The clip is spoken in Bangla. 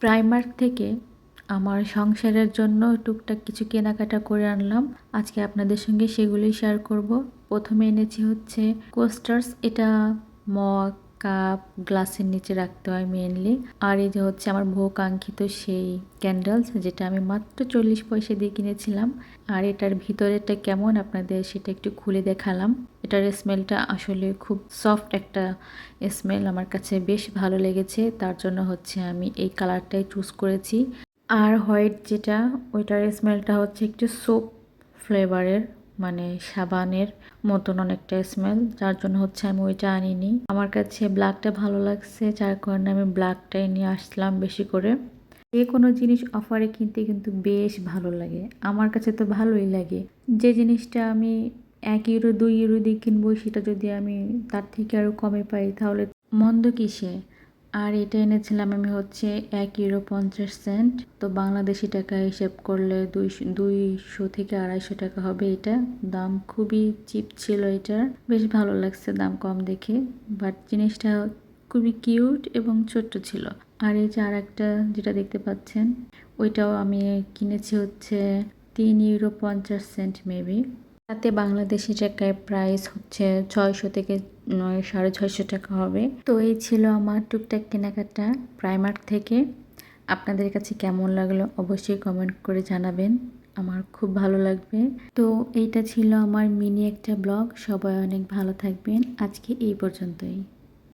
প্রাইমার্ক থেকে আমার সংসারের জন্য টুকটাক কিছু কেনাকাটা করে আনলাম। আজকে আপনাদের সঙ্গে সেগুলোই শেয়ার করব। প্রথমে এনেছি হচ্ছে কোস্টার্স। এটা মগ, কাপ, গ্লাসের নিচে রাখতে হয় মেনলি। আর এই যে হচ্ছে আমার বহু কাঙ্ক্ষিত সেই ক্যান্ডেলস, যেটা আমি মাত্র 40 পয়সা দিয়ে কিনেছিলাম। আর এটার ভিতরেটা কেমন আপনাদের সেটা একটু খুলে দেখালাম। এটার স্মেলটা আসলে খুব সফট একটা স্মেল, আমার কাছে বেশ ভালো লেগেছে। তার জন্য হচ্ছে আমি এই কালারটাই চুজ করেছি। আর হোয়াইট যেটা, ওইটার স্মেলটা হচ্ছে একটু সোপ ফ্লেভারের, মানে সাবানের মতন অনেকটা স্মেল, যার জন্য হচ্ছে আমি ওইটা আনিনি। আমার কাছে ব্ল্যাকটা ভালো লাগছে, যার কারণে আমি ব্ল্যাকটাই নিয়ে আসলাম বেশি করে। যে কোনো জিনিস অফারে কিনতে কিন্তু বেশ ভালো লাগে, আমার কাছে তো ভালোই লাগে। যে জিনিসটা আমি 1 ইউরো 2 ইউরো দিয়ে কিনবো, সেটা যদি আমি তার থেকে আরও কমে পাই তাহলে মন্দ কিসে। আর এটা এনেছিলাম আমি হচ্ছে 1 ইউরো 50 সেন্ট। তো বাংলাদেশি টাকা হিসেব করলে 200 থেকে 250 টাকা হবে। এটা দাম খুবই চিপ ছিল, এটার বেশ ভালো লাগছে দাম কম দেখে। বাট জিনিসটা খুবই কিউট এবং ছোট্ট ছিল। আর এই যে আর একটা যেটা দেখতে পাচ্ছেন, ওইটাও আমি কিনেছি হচ্ছে 3 ইউরো 50 সেন্ট মেবি। তাতে বাংলাদেশি টাকায় প্রাইস হচ্ছে 600 থেকে 650 টাকা হবে। তো এই ছিল আমার টুকটাক কেনাকাটা প্রাইমার্ক থেকে। আপনাদের কাছে কেমন লাগলো অবশ্যই কমেন্ট করে জানাবেন, আমার খুব ভালো লাগবে। তো এইটা ছিল আমার মিনি একটা ব্লগ। সবাই অনেক ভালো থাকবেন, আজকে এই পর্যন্তই।